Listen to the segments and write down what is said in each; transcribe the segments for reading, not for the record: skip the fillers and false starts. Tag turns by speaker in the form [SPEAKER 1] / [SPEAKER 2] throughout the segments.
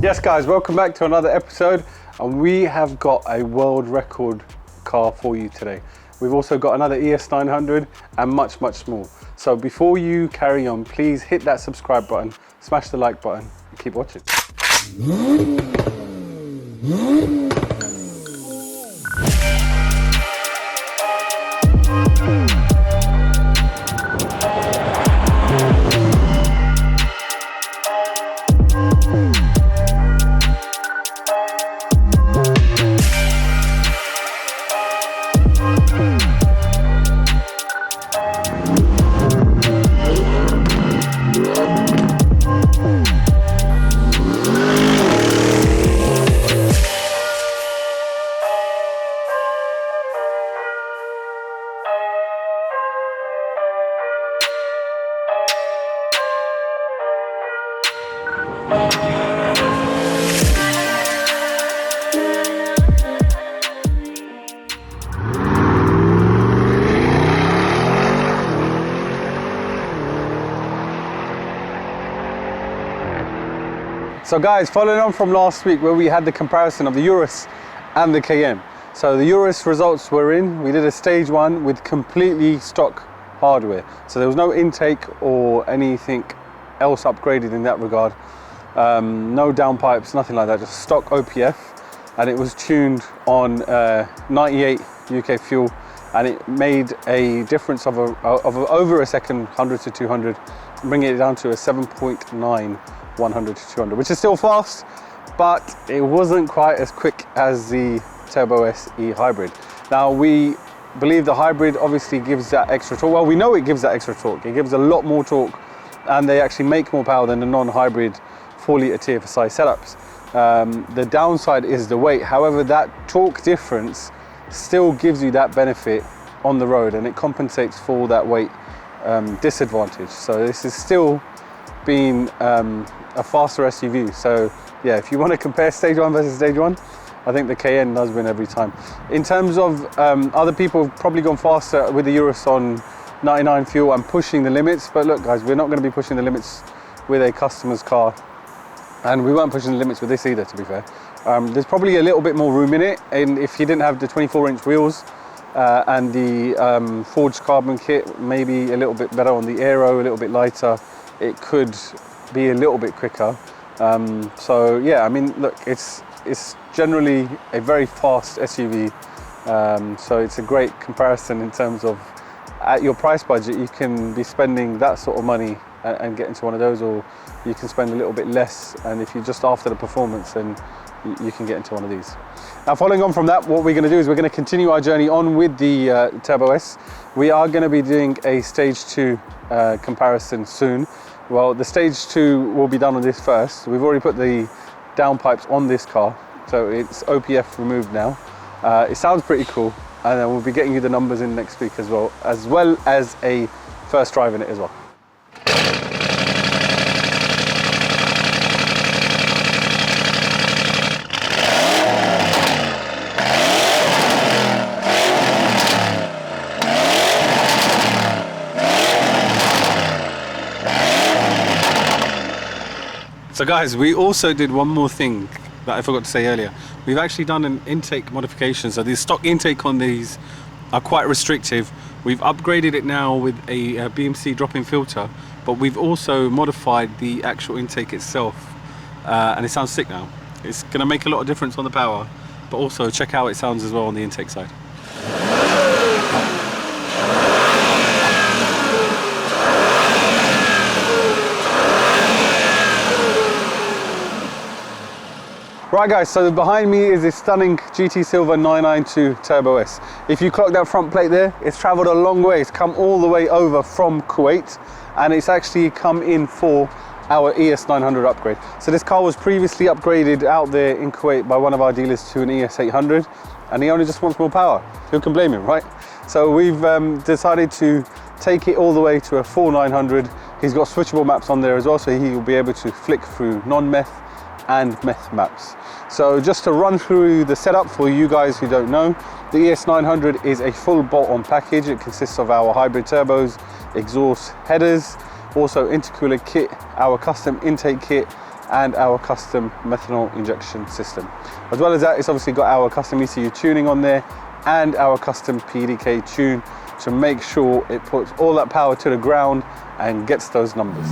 [SPEAKER 1] Yes guys, welcome back to another episode, and we have got a world record car for you today. We've also got another ES900 and much more. So before you carry on, please hit that subscribe button, smash the like button, and keep watching. So guys, following on from last week where we had the comparison of the Urus and the Cayenne. So the Urus results were in. We did a stage one with completely stock hardware. So there was no intake or anything else upgraded in that regard. No downpipes, nothing like that, just stock OPF. And it was tuned on 98 UK fuel, and it made a difference of over a second, 100 to 200, bringing it down to a 7.9. 100 to 200, which is still fast, but it wasn't quite as quick as the Turbo SE hybrid. Now we believe the hybrid obviously gives that extra torque. Well, we know it gives that extra torque. It gives a lot more torque, and they actually make more power than the non-hybrid 4-litre TFSI setups. The downside is the weight. However, that torque difference still gives you that benefit on the road, and it compensates for that weight disadvantage. So this is still being a faster SUV. So yeah, if you want to compare stage one versus stage one, I think the Cayenne does win every time. In terms of other people have probably gone faster with the Urus on 99 fuel and pushing the limits, but look guys, we're not going to be pushing the limits with a customer's car, and we weren't pushing the limits with this either, to be fair. There's probably a little bit more room in it, and if you didn't have the 24-inch wheels and the forged carbon kit, maybe a little bit better on the aero, a little bit lighter, it could be a little bit quicker. So yeah, I mean, look, it's generally a very fast SUV. So it's a great comparison in terms of at your price budget, you can be spending that sort of money and get into one of those, or you can spend a little bit less, and if you're just after the performance, then you can get into one of these. Now, following on from that, what we're going to do is we're going to continue our journey on with the Turbo S. We are going to be doing a stage 2 comparison soon. Well, the stage 2 will be done on this first. We've already put the downpipes on this car, so it's OPF removed now. It sounds pretty cool, and then we'll be getting you the numbers in next week as well as a first drive in it as well. So guys, we also did one more thing that I forgot to say earlier. We've actually done an intake modification. So the stock intake on these are quite restrictive. We've upgraded it now with a BMC drop-in filter, but we've also modified the actual intake itself, and it sounds sick now. It's going to make a lot of difference on the power, but also check how it sounds as well on the intake side. Right guys, so behind me is this stunning GT Silver 992 Turbo S. If you clock that front plate there, it's travelled a long way. It's come all the way over from Kuwait, and it's actually come in for our ES900 upgrade. So this car was previously upgraded out there in Kuwait by one of our dealers to an ES800, and he only just wants more power. Who can blame him, right? So we've decided to take it all the way to a full 900. He's got switchable maps on there as well, so he will be able to flick through non-meth and meth maps. So just to run through the setup for you guys who don't know, the ES900 is a full bolt-on package. It consists of our hybrid turbos, exhaust headers, also intercooler kit, our custom intake kit, and our custom methanol injection system. As well as that, it's obviously got our custom ECU tuning on there and our custom PDK tune to make sure it puts all that power to the ground and gets those numbers.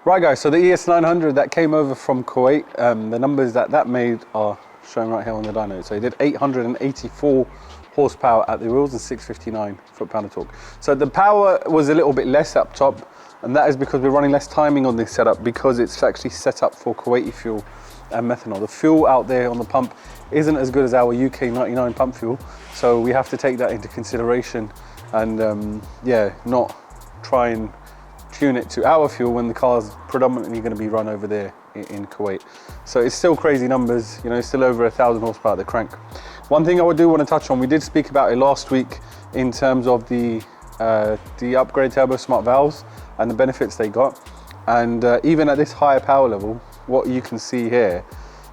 [SPEAKER 1] Right guys, so the ES900 that came over from Kuwait, the numbers that made are shown right here on the dyno. So it did 884 horsepower at the wheels and 659 foot-pound of torque. So the power was a little bit less up top, and that is because we're running less timing on this setup because it's actually set up for Kuwaiti fuel and methanol. The fuel out there on the pump isn't as good as our UK 99 pump fuel, so we have to take that into consideration and yeah, not try and tune it to our fuel when the car's predominantly going to be run over there in Kuwait. So it's still crazy numbers, you know, still over 1,000 horsepower at the crank. One thing I do want to touch on, we did speak about it last week in terms of the upgrade turbo smart valves and the benefits they got. And even at this higher power level, what you can see here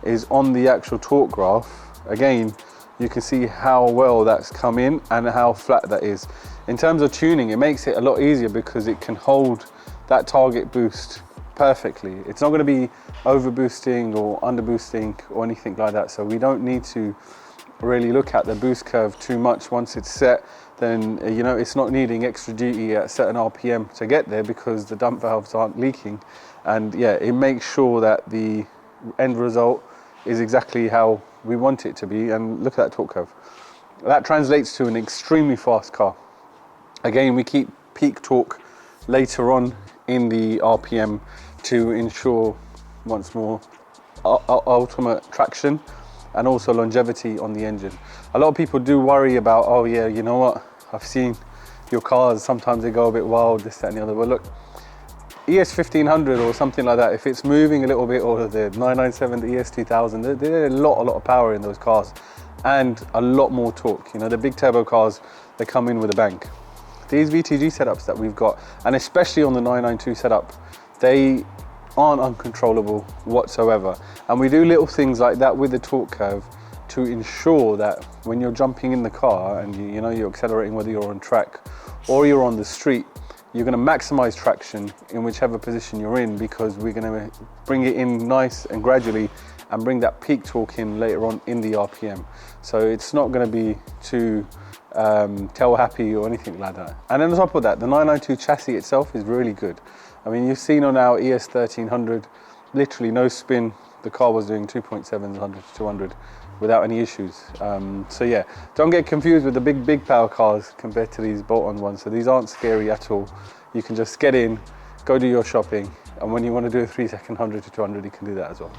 [SPEAKER 1] is on the actual torque graph, again, you can see how well that's come in and how flat that is. In terms of tuning, it makes it a lot easier because it can hold that target boost perfectly. It's not going to be over boosting or under boosting or anything like that. So we don't need to really look at the boost curve too much. Once it's set, then you know it's not needing extra duty at certain RPM to get there because the dump valves aren't leaking. And yeah, it makes sure that the end result is exactly how we want it to be. And look at that torque curve. That translates to an extremely fast car. Again, we keep peak torque later on in the RPM to ensure, once more, ultimate traction and also longevity on the engine. A lot of people do worry about, oh yeah, you know what, I've seen your cars, sometimes they go a bit wild, this, that and the other. Well look, ES1500 or something like that, if it's moving a little bit, or the 997, the ES2000, there's a lot of power in those cars and a lot more torque. You know, the big turbo cars, they come in with a bang. These VTG setups that we've got, and especially on the 992 setup, they aren't uncontrollable whatsoever. And we do little things like that with the torque curve to ensure that when you're jumping in the car and you know you're accelerating, whether you're on track or you're on the street, you're going to maximize traction in whichever position you're in, because we're going to bring it in nice and gradually and bring that peak torque in later on in the RPM. So it's not going to be too tail happy or anything like that. And then on top of that, the 992 chassis itself is really good. I mean, you've seen on our ES1300, literally no spin, the car was doing 2.7, 100 to 200 without any issues. So yeah, don't get confused with the big power cars compared to these bolt-on ones. So these aren't scary at all. You can just get in, go do your shopping, and when you want to do a 3-second 100 to 200, you can do that as well.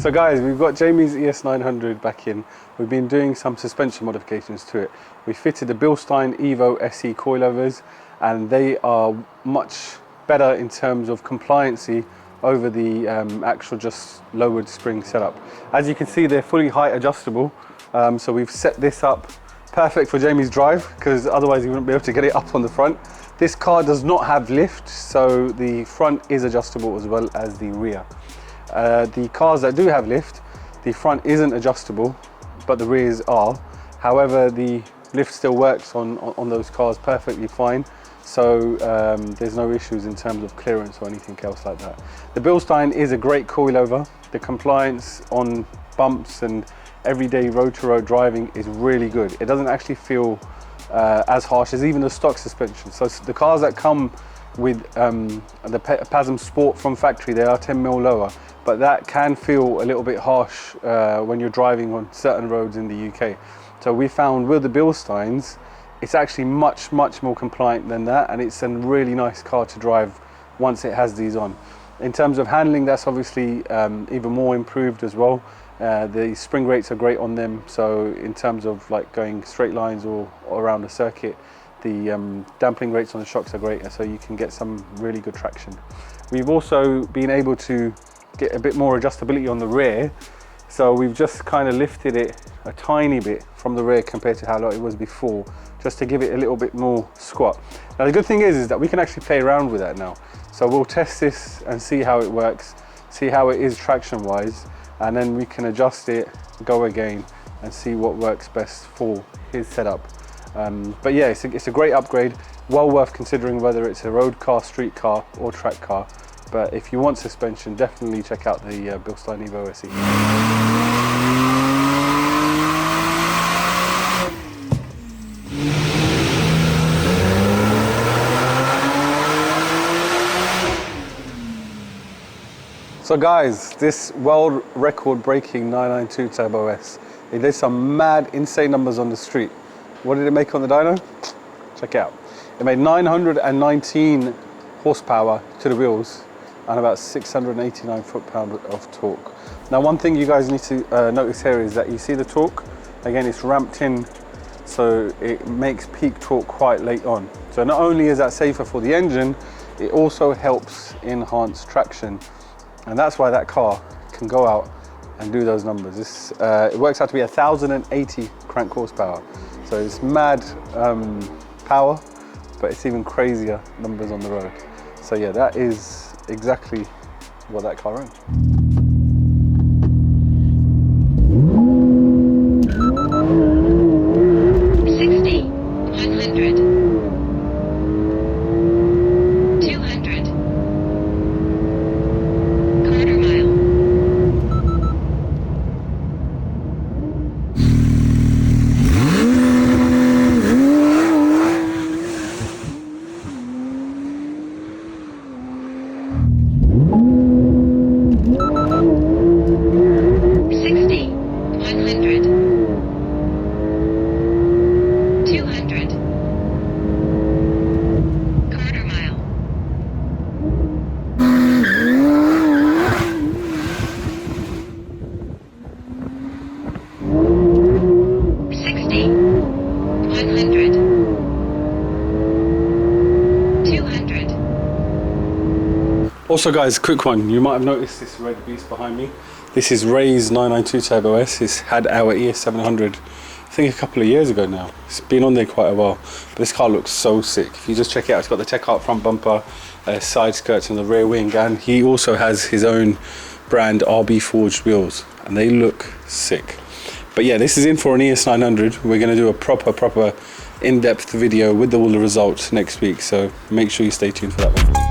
[SPEAKER 1] So guys, we've got Jamie's ES900 back in. We've been doing some suspension modifications to it. We fitted the Bilstein Evo SE coilovers, and they are much better in terms of compliancy over the actual just lowered spring setup. As you can see, they're fully height adjustable. So we've set this up perfect for Jamie's drive, because otherwise he wouldn't be able to get it up on the front. This car does not have lift, so the front is adjustable as well as the rear. The cars that do have lift, The front isn't adjustable, but the rears are. However, the lift still works on those cars perfectly fine. So there's no issues in terms of clearance or anything else like that. The Bilstein is a great coilover. The compliance on bumps and everyday road-to-road driving is really good. It doesn't actually feel as harsh as even the stock suspension. So the cars that come with the PASM Sport from factory, they are 10mm lower, but that can feel a little bit harsh when you're driving on certain roads in the UK. So we found with the Bilsteins, it's actually much more compliant than that, and it's a really nice car to drive once it has these on. In terms of handling, that's obviously even more improved as well. The spring rates are great on them, so in terms of like going straight lines or around the circuit, the dampening rates on the shocks are great, so you can get some really good traction. We've also been able to get a bit more adjustability on the rear, so we've just kind of lifted it a tiny bit from the rear compared to how low it was before, just to give it a little bit more squat. Now the good thing is that we can actually play around with that now. So we'll test this and see how it works, see how it is traction wise, and then we can adjust it, go again, and see what works best for his setup. But yeah, it's a great upgrade, well worth considering whether it's a road car, street car, or track car. But if you want suspension, definitely check out the Bilstein Evo SE. So guys, this world record breaking 992 Turbo S, it did some mad, insane numbers on the street. What did it make on the dyno? Check it out. It made 919 horsepower to the wheels and about 689 foot-pound of torque. Now one thing you guys need to notice here is that you see the torque, again it's ramped in, so it makes peak torque quite late on. So not only is that safer for the engine, it also helps enhance traction. And that's why that car can go out and do those numbers. It works out to be 1,080 crank horsepower. So it's mad power, but it's even crazier numbers on the road. So yeah, that is exactly what that car runs. Also guys, quick one, you might have noticed this red beast behind me. This is Ray's 992 Turbo S. It's had our ES700, I think a couple of years ago now. It's been on there quite a while, but this car looks so sick. If you just check it out, it's got the Tech Art front bumper, side skirts on the rear wing, and he also has his own brand RB forged wheels, and they look sick. But yeah, this is in for an ES900. We're gonna do a proper in-depth video with all the results next week, so make sure you stay tuned for that one.